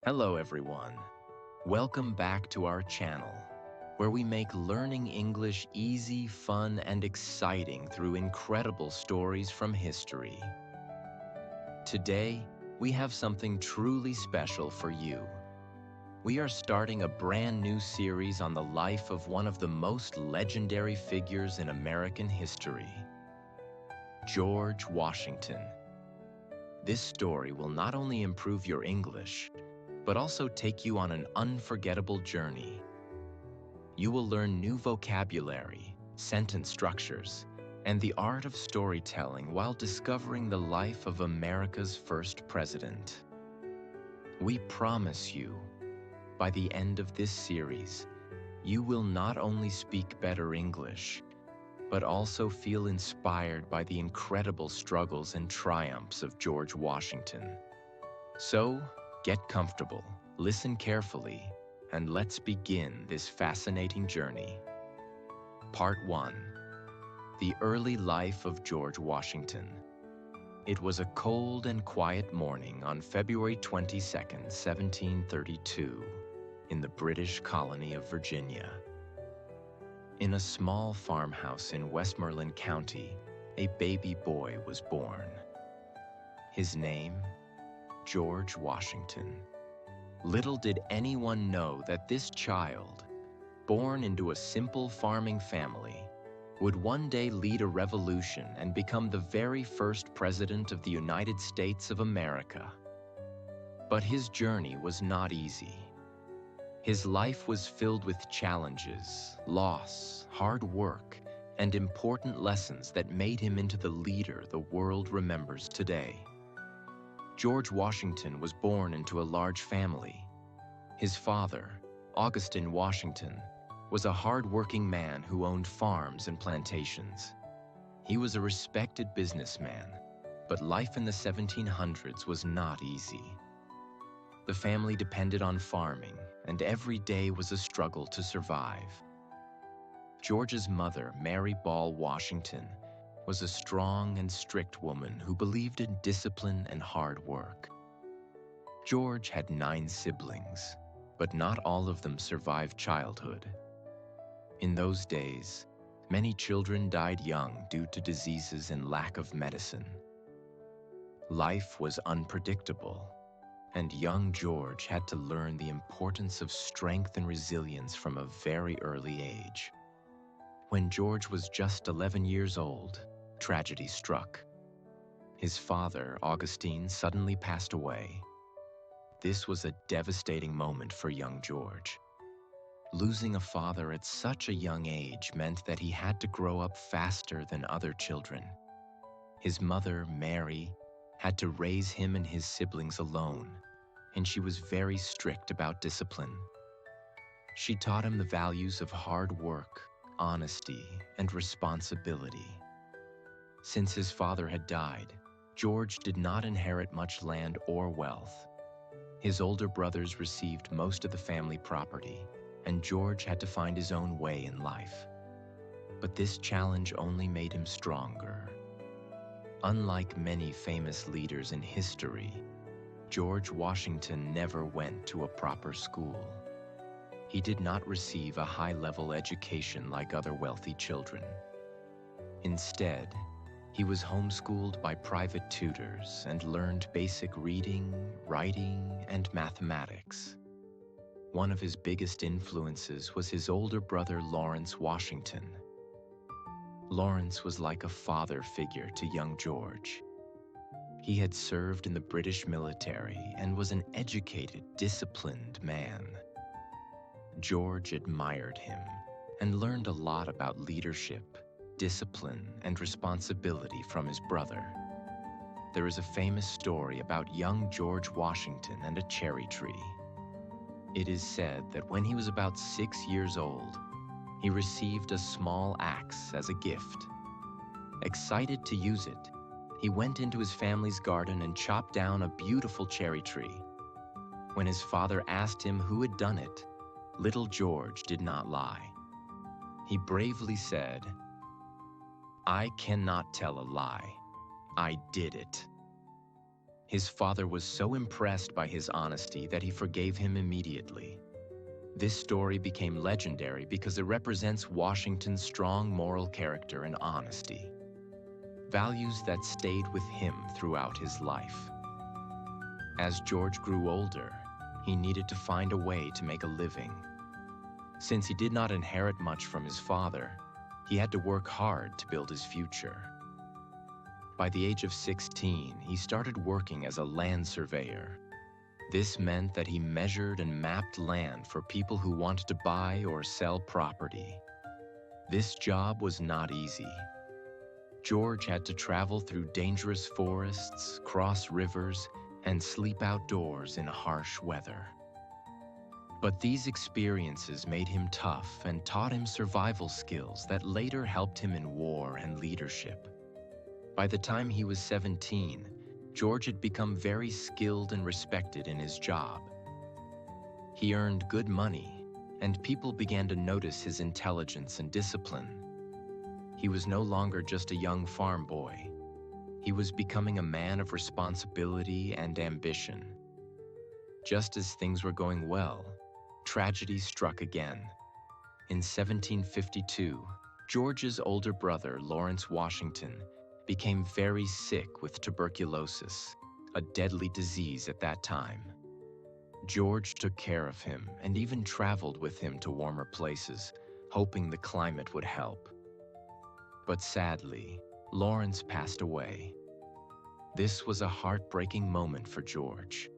Hello everyone. Welcome back to our channel, where we make learning English easy, fun, and exciting through incredible stories from history. Today, we have something truly special for you. We are starting a brand new series on the life of one of the most legendary figures in American history, George Washington. This story will not only improve your English, but also take you on an unforgettable journey. You will learn new vocabulary, sentence structures, and the art of storytelling while discovering the life of America's first president. We promise you, by the end of this series, you will not only speak better English, but also feel inspired by the incredible struggles and triumphs of George Washington. So, get comfortable, listen carefully, and let's begin this fascinating journey. Part 1. The Early Life of George Washington. It was a cold and quiet morning on February 22, 1732, in the British colony of Virginia. In a small farmhouse in Westmoreland County, a baby boy was born. His name, George Washington. Little did anyone know that this child, born into a simple farming family, would one day lead a revolution and become the very first president of the United States of America. But his journey was not easy. His life was filled with challenges, loss, hard work, and important lessons that made him into the leader the world remembers today. George Washington was born into a large family. His father, Augustine Washington, was a hard-working man who owned farms and plantations. He was a respected businessman, but life in the 1700s was not easy. The family depended on farming, and every day was a struggle to survive. George's mother, Mary Ball Washington, was a strong and strict woman who believed in discipline and hard work. George had 9 siblings, but not all of them survived childhood. In those days, many children died young due to diseases and lack of medicine. Life was unpredictable, and young George had to learn the importance of strength and resilience from a very early age. When George was just 11 years old, tragedy struck. His father, Augustine, suddenly passed away. This was a devastating moment for young George. Losing a father at such a young age meant that he had to grow up faster than other children. His mother, Mary, had to raise him and his siblings alone, and she was very strict about discipline. She taught him the values of hard work, honesty, and responsibility. Since his father had died, George did not inherit much land or wealth. His older brothers received most of the family property, and George had to find his own way in life. But this challenge only made him stronger. Unlike many famous leaders in history, George Washington never went to a proper school. He did not receive a high-level education like other wealthy children. Instead, he was homeschooled by private tutors and learned basic reading, writing, and mathematics. One of his biggest influences was his older brother Lawrence Washington. Lawrence was like a father figure to young George. He had served in the British military and was an educated, disciplined man. George admired him and learned a lot about leadership, discipline, and responsibility from his brother. There is a famous story about young George Washington and a cherry tree. It is said that when he was about 6 years old, he received a small axe as a gift. Excited to use it, he went into his family's garden and chopped down a beautiful cherry tree. When his father asked him who had done it, little George did not lie. He bravely said, "I cannot tell a lie. I did it." His father was so impressed by his honesty that he forgave him immediately. This story became legendary because it represents Washington's strong moral character and honesty, values that stayed with him throughout his life. As George grew older, he needed to find a way to make a living. Since he did not inherit much from his father, he had to work hard to build his future. By the age of 16, he started working as a land surveyor. This meant that he measured and mapped land for people who wanted to buy or sell property. This job was not easy. George had to travel through dangerous forests, cross rivers, and sleep outdoors in harsh weather. But these experiences made him tough and taught him survival skills that later helped him in war and leadership. By the time he was 17, George had become very skilled and respected in his job. He earned good money, and people began to notice his intelligence and discipline. He was no longer just a young farm boy. He was becoming a man of responsibility and ambition. Just as things were going well, tragedy struck again. In 1752, George's older brother, Lawrence Washington, became very sick with tuberculosis, a deadly disease at that time. George took care of him and even traveled with him to warmer places, hoping the climate would help. But sadly, Lawrence passed away. This was a heartbreaking moment for George.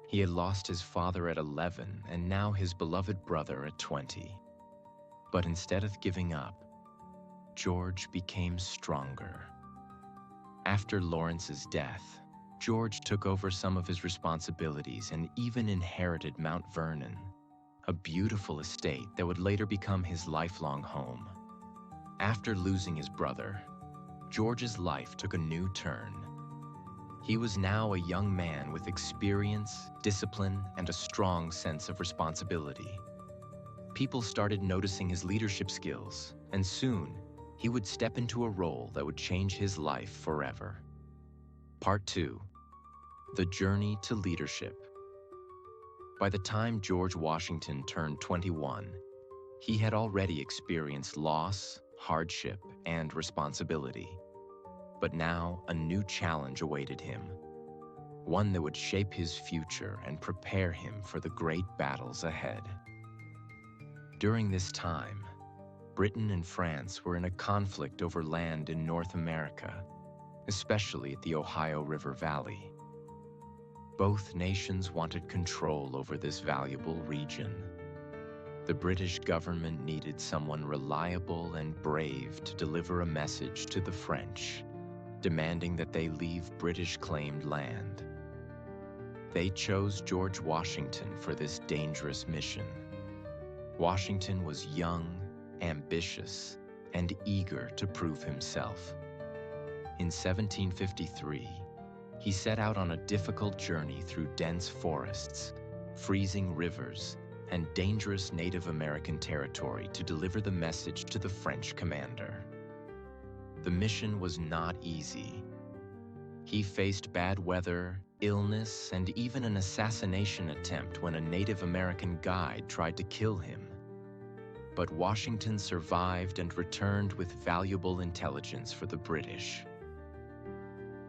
He had lost his father at 11 and now his beloved brother at 20. But instead of giving up, George became stronger. After Lawrence's death, George took over some of his responsibilities and even inherited Mount Vernon, a beautiful estate that would later become his lifelong home. After losing his brother, George's life took a new turn. He was now a young man with experience, discipline, and a strong sense of responsibility. People started noticing his leadership skills, and soon, he would step into a role that would change his life forever. Part 2. The Journey to Leadership. By the time George Washington turned 21, he had already experienced loss, hardship, and responsibility. But now, a new challenge awaited him, one that would shape his future and prepare him for the great battles ahead. During this time, Britain and France were in a conflict over land in North America, especially at the Ohio River Valley. Both nations wanted control over this valuable region. The British government needed someone reliable and brave to deliver a message to the French, demanding that they leave British-claimed land. They chose George Washington for this dangerous mission. Washington was young, ambitious, and eager to prove himself. In 1753, he set out on a difficult journey through dense forests, freezing rivers, and dangerous Native American territory to deliver the message to the French commander. The mission was not easy. He faced bad weather, illness, and even an assassination attempt when a Native American guide tried to kill him. But Washington survived and returned with valuable intelligence for the British.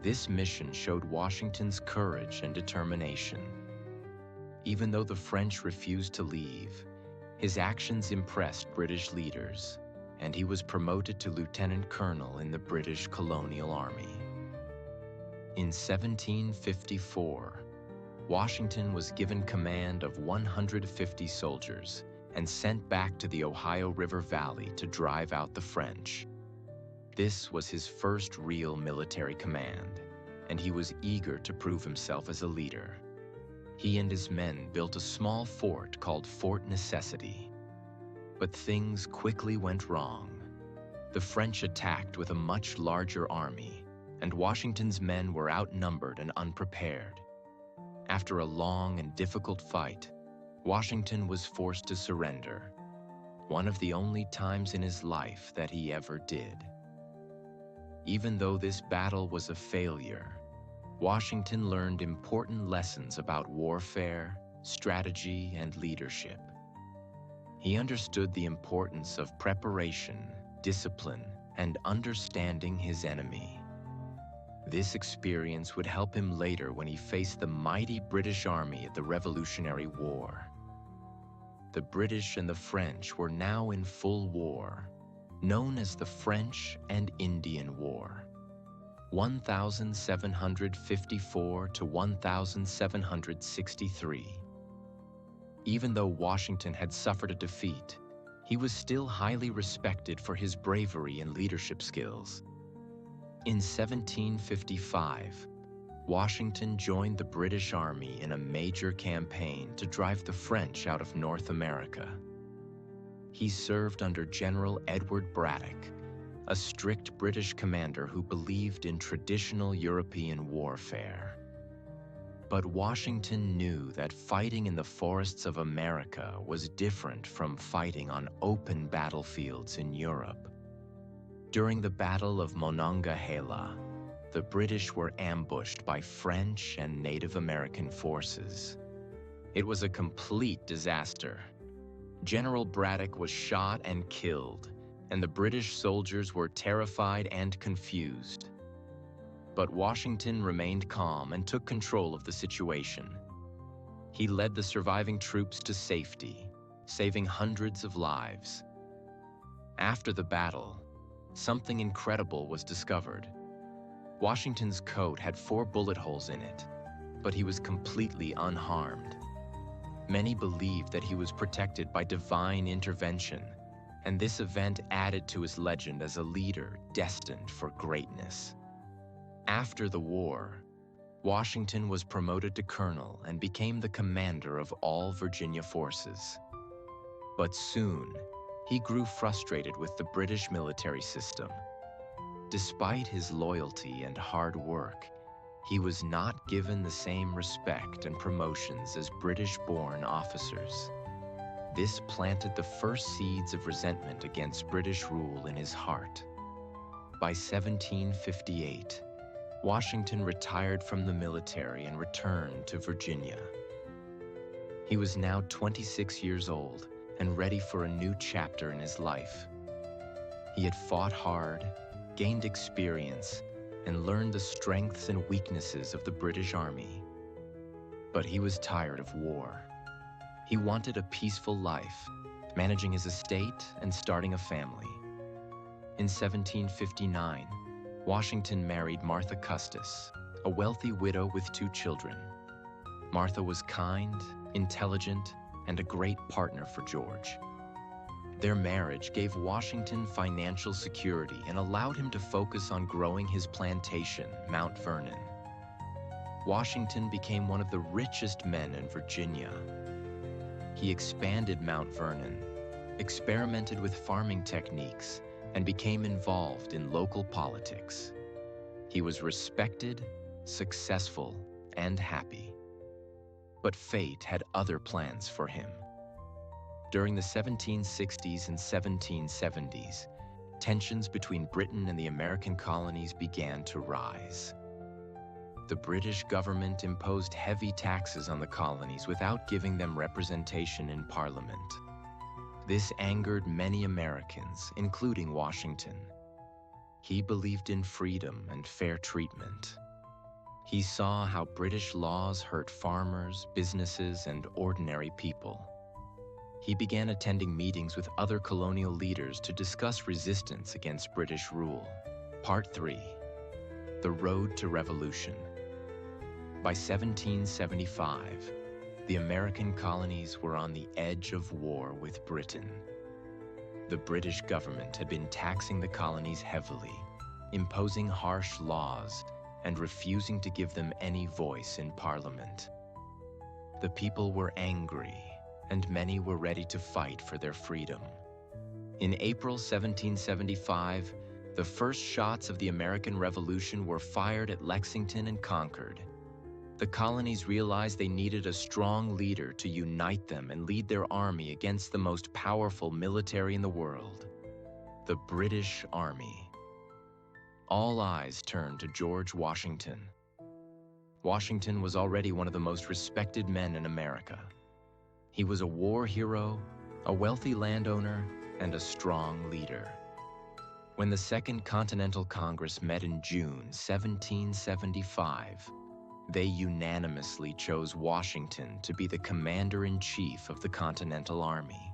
This mission showed Washington's courage and determination. Even though the French refused to leave, his actions impressed British leaders, and he was promoted to lieutenant colonel in the British colonial army. In 1754, Washington was given command of 150 soldiers and sent back to the Ohio River Valley to drive out the French. This was his first real military command, and he was eager to prove himself as a leader. He and his men built a small fort called Fort Necessity. But things quickly went wrong. The French attacked with a much larger army, and Washington's men were outnumbered and unprepared. After a long and difficult fight, Washington was forced to surrender, one of the only times in his life that he ever did. Even though this battle was a failure, Washington learned important lessons about warfare, strategy, and leadership. He understood the importance of preparation, discipline, and understanding his enemy. This experience would help him later when he faced the mighty British Army at the Revolutionary War. The British and the French were now in full war, known as the French and Indian War, 1754 to 1763. Even though Washington had suffered a defeat, he was still highly respected for his bravery and leadership skills. In 1755, Washington joined the British Army in a major campaign to drive the French out of North America. He served under General Edward Braddock, a strict British commander who believed in traditional European warfare. But Washington knew that fighting in the forests of America was different from fighting on open battlefields in Europe. During the Battle of Monongahela, the British were ambushed by French and Native American forces. It was a complete disaster. General Braddock was shot and killed, and the British soldiers were terrified and confused. But Washington remained calm and took control of the situation. He led the surviving troops to safety, saving hundreds of lives. After the battle, something incredible was discovered. Washington's coat had 4 bullet holes in it, but he was completely unharmed. Many believed that he was protected by divine intervention, and this event added to his legend as a leader destined for greatness. After the war, Washington was promoted to colonel and became the commander of all Virginia forces. But soon, he grew frustrated with the British military system. Despite his loyalty and hard work, he was not given the same respect and promotions as British-born officers. This planted the first seeds of resentment against British rule in his heart. By 1758, Washington retired from the military and returned to Virginia. He was now 26 years old and ready for a new chapter in his life. He had fought hard, gained experience, and learned the strengths and weaknesses of the British Army. But he was tired of war. He wanted a peaceful life, managing his estate and starting a family. In 1759, Washington married Martha Custis, a wealthy widow with 2 children. Martha was kind, intelligent, and a great partner for George. Their marriage gave Washington financial security and allowed him to focus on growing his plantation, Mount Vernon. Washington became one of the richest men in Virginia. He expanded Mount Vernon, experimented with farming techniques, and became involved in local politics. He was respected, successful, and happy. But fate had other plans for him. During the 1760s and 1770s, tensions between Britain and the American colonies began to rise. The British government imposed heavy taxes on the colonies without giving them representation in Parliament. This angered many Americans, including Washington. He believed in freedom and fair treatment. He saw how British laws hurt farmers, businesses, and ordinary people. He began attending meetings with other colonial leaders to discuss resistance against British rule. Part 3. The Road to Revolution. By 1775, the American colonies were on the edge of war with Britain. The British government had been taxing the colonies heavily, imposing harsh laws, and refusing to give them any voice in Parliament. The people were angry, and many were ready to fight for their freedom. In April 1775, the first shots of the American Revolution were fired at Lexington and Concord. The colonies realized they needed a strong leader to unite them and lead their army against the most powerful military in the world, the British Army. All eyes turned to George Washington. Washington was already one of the most respected men in America. He was a war hero, a wealthy landowner, and a strong leader. When the Second Continental Congress met in June 1775, they unanimously chose Washington to be the commander-in-chief of the Continental Army.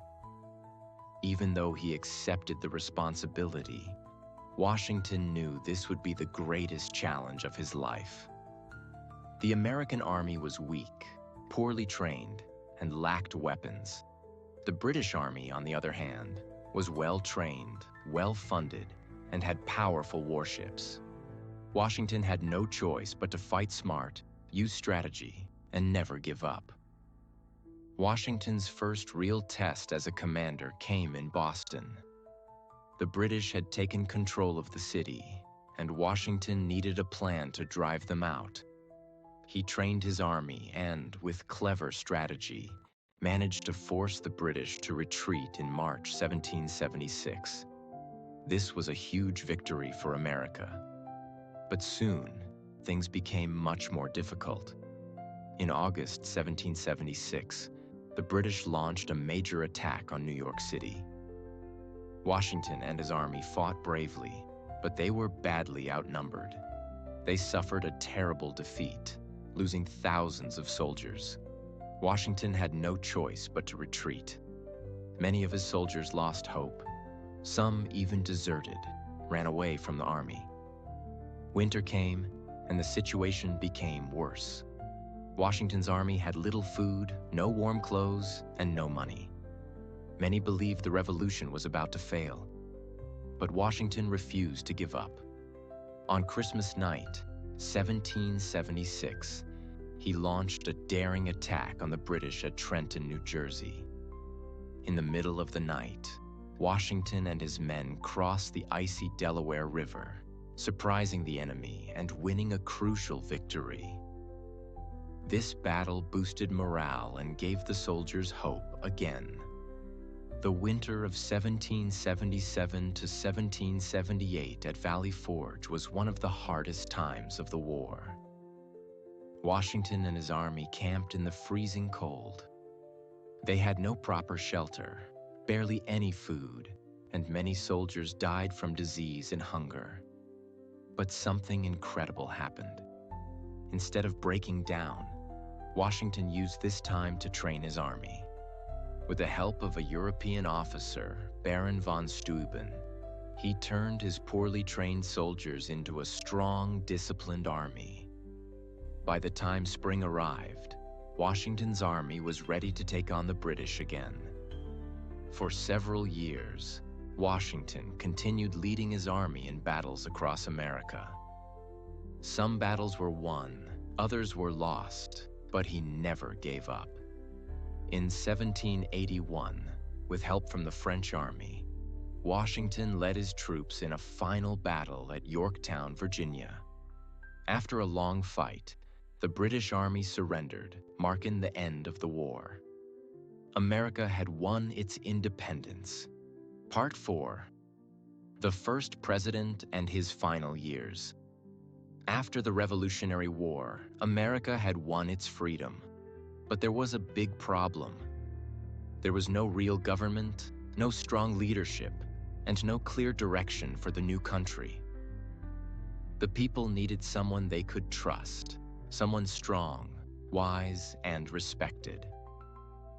Even though he accepted the responsibility, Washington knew this would be the greatest challenge of his life. The American army was weak, poorly trained, and lacked weapons. The British Army, on the other hand, was well-trained, well-funded, and had powerful warships. Washington had no choice but to fight smart, use strategy, and never give up. Washington's first real test as a commander came in Boston. The British had taken control of the city, and Washington needed a plan to drive them out. He trained his army and, with clever strategy, managed to force the British to retreat in March 1776. This was a huge victory for America. But soon, things became much more difficult. In August 1776, the British launched a major attack on New York City. Washington and his army fought bravely, but they were badly outnumbered. They suffered a terrible defeat, losing thousands of soldiers. Washington had no choice but to retreat. Many of his soldiers lost hope. Some even deserted, ran away from the army. Winter came, and the situation became worse. Washington's army had little food, no warm clothes, and no money. Many believed the revolution was about to fail. But Washington refused to give up. On Christmas night, 1776, he launched a daring attack on the British at Trenton, New Jersey. In the middle of the night, Washington and his men crossed the icy Delaware River, surprising the enemy and winning a crucial victory. This battle boosted morale and gave the soldiers hope again. The winter of 1777 to 1778 at Valley Forge was one of the hardest times of the war. Washington and his army camped in the freezing cold. They had no proper shelter, barely any food, and many soldiers died from disease and hunger. But something incredible happened. Instead of breaking down, Washington used this time to train his army. With the help of a European officer, Baron von Steuben, he turned his poorly trained soldiers into a strong, disciplined army. By the time spring arrived, Washington's army was ready to take on the British again. For several years, Washington continued leading his army in battles across America. Some battles were won, others were lost, but he never gave up. In 1781, with help from the French army, Washington led his troops in a final battle at Yorktown, Virginia. After a long fight, the British army surrendered, marking the end of the war. America had won its independence. Part 4. The First President and His Final Years. After the Revolutionary War, America had won its freedom. But there was a big problem. There was no real government, no strong leadership, and no clear direction for the new country. The people needed someone they could trust, someone strong, wise, and respected.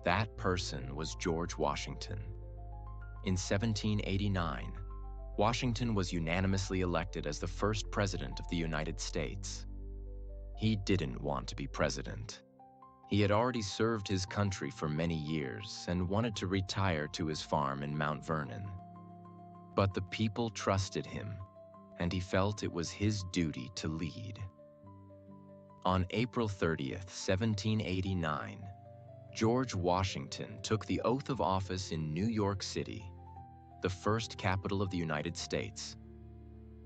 That person was George Washington. In 1789, Washington was unanimously elected as the first president of the United States. He didn't want to be president. He had already served his country for many years and wanted to retire to his farm in Mount Vernon. But the people trusted him, and he felt it was his duty to lead. On April 30th, 1789, George Washington took the oath of office in New York City, the first capital of the United States.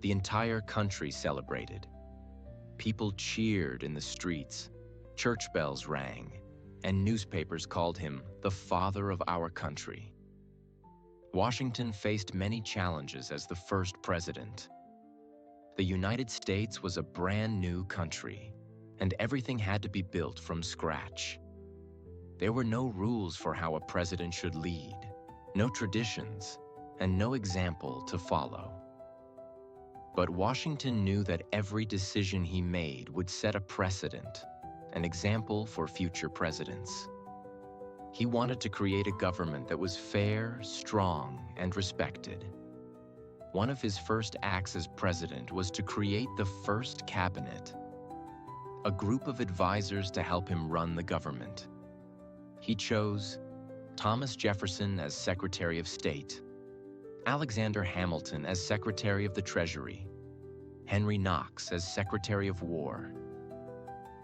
The entire country celebrated. People cheered in the streets, church bells rang, and newspapers called him the father of our country. Washington faced many challenges as the first president. The United States was a brand new country. and everything had to be built from scratch. There were no rules for how a president should lead, no traditions, and no example to follow. But Washington knew that every decision he made would set a precedent, an example for future presidents. He wanted to create a government that was fair, strong, and respected. One of his first acts as president was to create the first cabinet, a group of advisors to help him run the government. He chose Thomas Jefferson as Secretary of State, Alexander Hamilton as Secretary of the Treasury, Henry Knox as Secretary of War.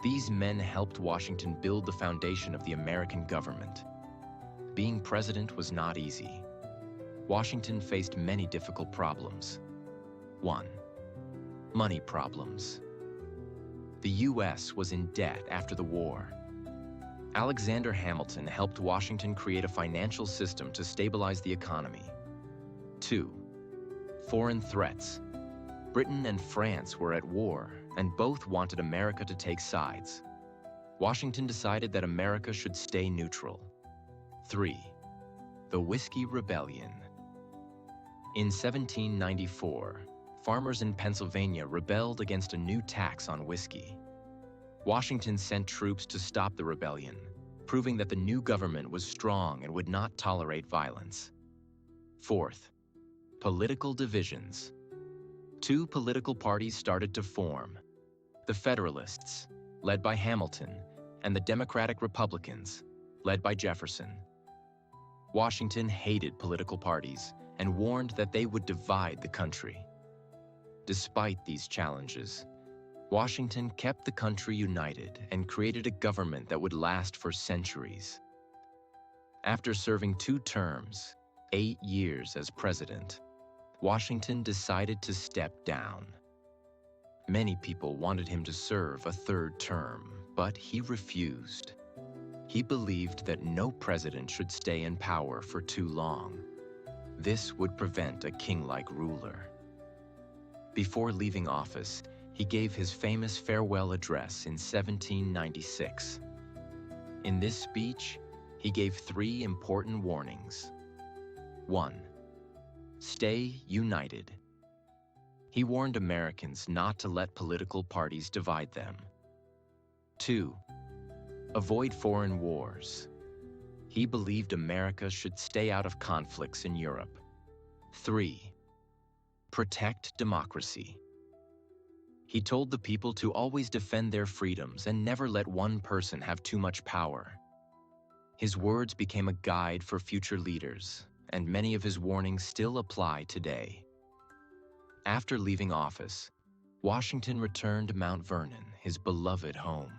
These men helped Washington build the foundation of the American government. Being president was not easy. Washington faced many difficult problems. 1. Money problems. The U.S. was in debt after the war. Alexander Hamilton helped Washington create a financial system to stabilize the economy. 2. Foreign threats. Britain and France were at war, and both wanted America to take sides. Washington decided that America should stay neutral. 3. The Whiskey Rebellion. In 1794, farmers in Pennsylvania rebelled against a new tax on whiskey. Washington sent troops to stop the rebellion, proving that the new government was strong and would not tolerate violence. 4th, political divisions. Two political parties started to form: the Federalists, led by Hamilton, and the Democratic Republicans, led by Jefferson. Washington hated political parties and warned that they would divide the country. Despite these challenges, Washington kept the country united and created a government that would last for centuries. After serving 2 terms, 8 years as president, Washington decided to step down. Many people wanted him to serve a 3rd term, but he refused. He believed that no president should stay in power for too long. This would prevent a king-like ruler. Before leaving office, he gave his famous farewell address in 1796. In this speech, he gave 3 important warnings. 1. Stay united. He warned Americans not to let political parties divide them. 2. Avoid foreign wars. He believed America should stay out of conflicts in Europe. 3. Protect democracy. He told the people to always defend their freedoms and never let one person have too much power. His words became a guide for future leaders, and many of his warnings still apply today. After leaving office, Washington returned to Mount Vernon, his beloved home.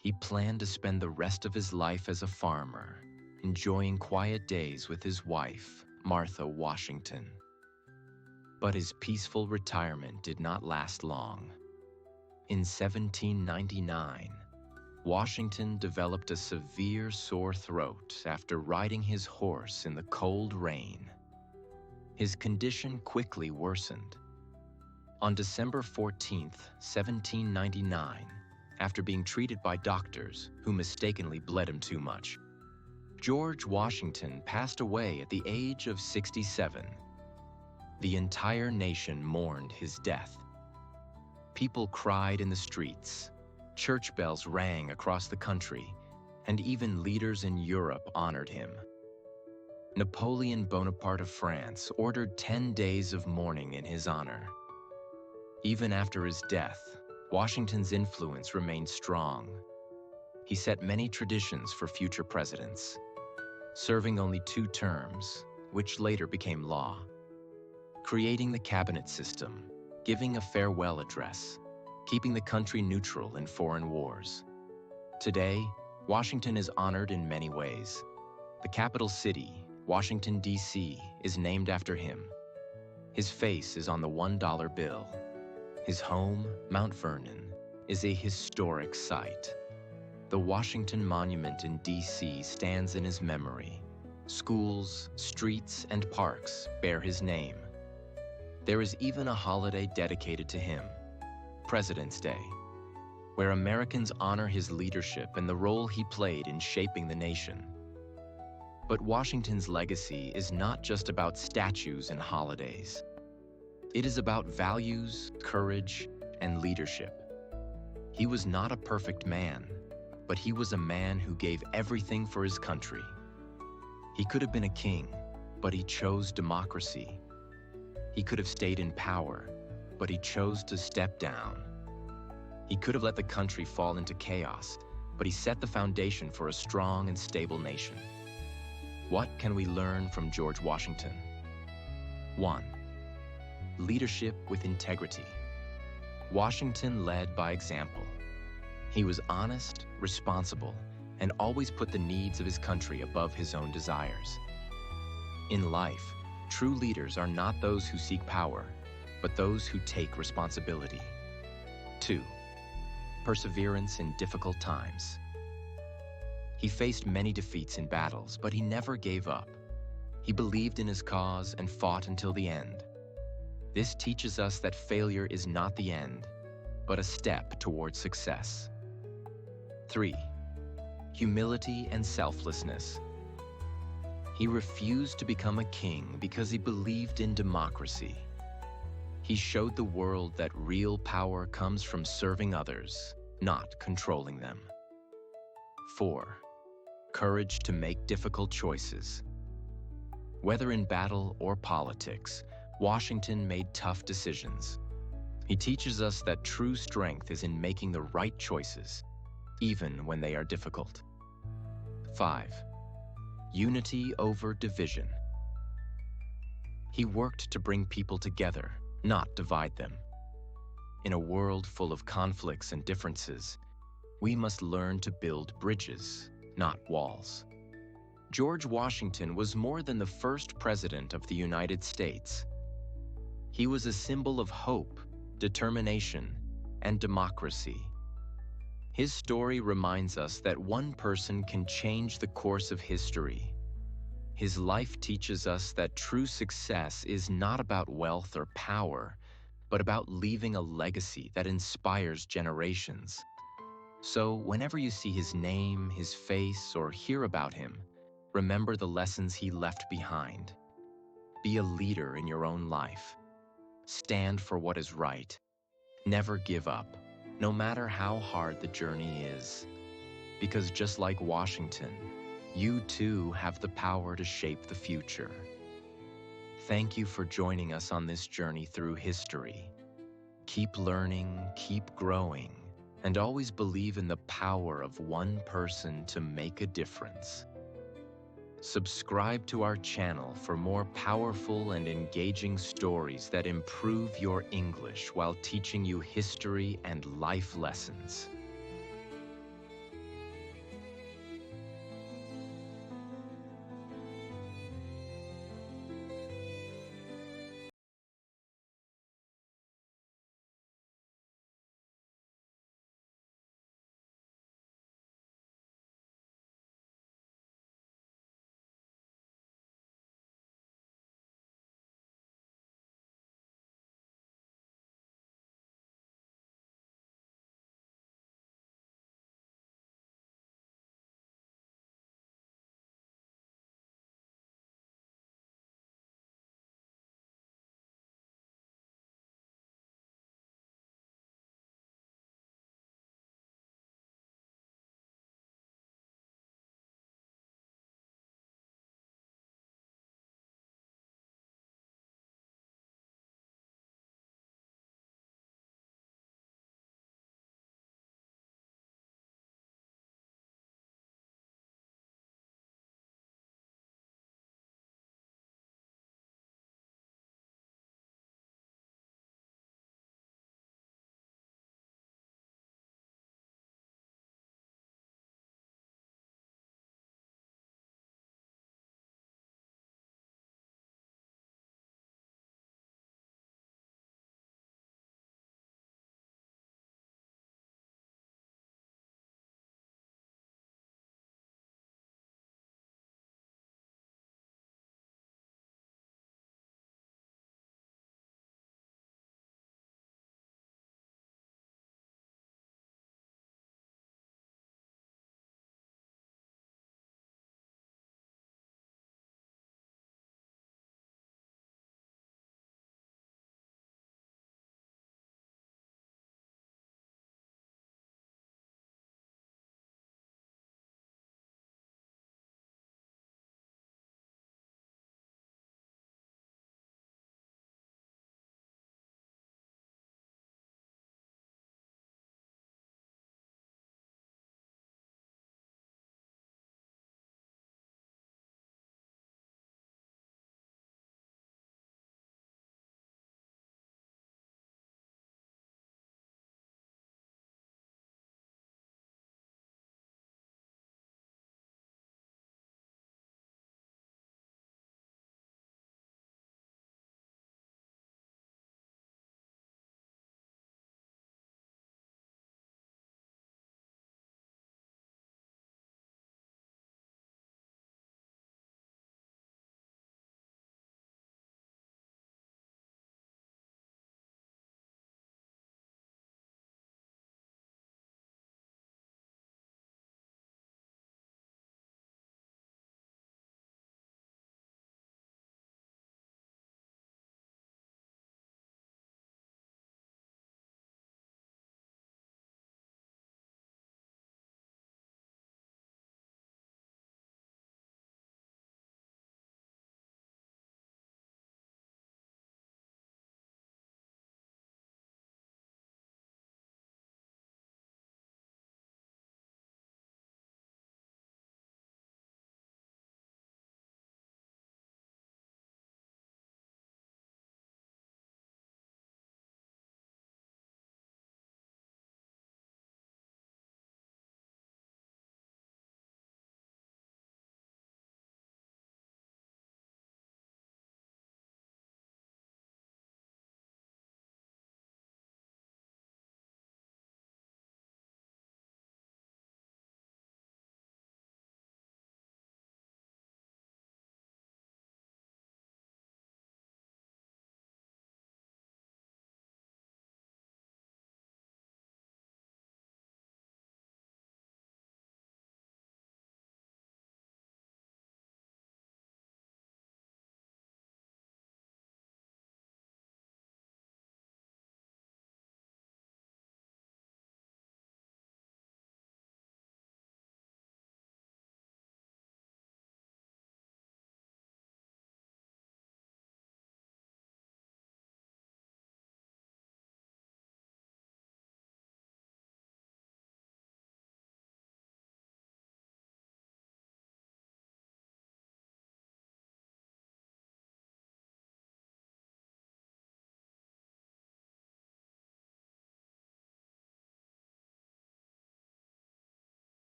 He planned to spend the rest of his life as a farmer, enjoying quiet days with his wife, Martha Washington. But his peaceful retirement did not last long. In 1799, Washington developed a severe sore throat after riding his horse in the cold rain. His condition quickly worsened. On December 14, 1799, after being treated by doctors who mistakenly bled him too much, George Washington passed away at the age of 67. The entire nation mourned his death. People cried in the streets, church bells rang across the country, and even leaders in Europe honored him. Napoleon Bonaparte of France ordered 10 days of mourning in his honor. Even after his death, Washington's influence remained strong. He set many traditions for future presidents, serving only 2 terms, which later became law. Creating the cabinet system, giving a farewell address, keeping the country neutral in foreign wars. Today, Washington is honored in many ways. The capital city, Washington, D.C., is named after him. His face is on the $1 bill. His home, Mount Vernon, is a historic site. The Washington Monument in D.C. stands in his memory. Schools, streets, and parks bear his name. There is even a holiday dedicated to him, President's Day. where Americans honor his leadership and the role he played in shaping the nation. But Washington's legacy is not just about statues and holidays. It is about values, courage, and leadership. He was not a perfect man, but he was a man who gave everything for his country. He could have been a king, but he chose democracy. He could have stayed in power, but he chose to step down. He could have let the country fall into chaos, but he set the foundation for a strong and stable nation. What can we learn from George Washington? 1. Leadership with integrity. Washington led by example. He was honest, responsible, and always put the needs of his country above his own desires. In life, true leaders are not those who seek power, but those who take responsibility. 2. Perseverance in difficult times. He faced many defeats in battles, but he never gave up. He believed in his cause and fought until the end. This teaches us that failure is not the end, but a step towards success. 3. Humility and selflessness. He refused to become a king because he believed in democracy. He showed the world that real power comes from serving others, not controlling them. 4. Courage to make difficult choices. Whether in battle or politics, Washington made tough decisions. He teaches us that true strength is in making the right choices, even when they are difficult. 5. Unity over division. He worked to bring people together, not divide them. In a world full of conflicts and differences, we must learn to build bridges, not walls. George Washington was more than the first president of the United States. He was a symbol of hope, determination, and democracy. His story reminds us that one person can change the course of history. His life teaches us that true success is not about wealth or power, but about leaving a legacy that inspires generations. So whenever you see his name, his face, or hear about him, remember the lessons he left behind. Be a leader in your own life. Stand for what is right. Never give up, no matter how hard the journey is. Because just like Washington, you too have the power to shape the future. Thank you for joining us on this journey through history. Keep learning, keep growing, and always believe in the power of one person to make a difference. Subscribe to our channel for more powerful and engaging stories that improve your English while teaching you history and life lessons.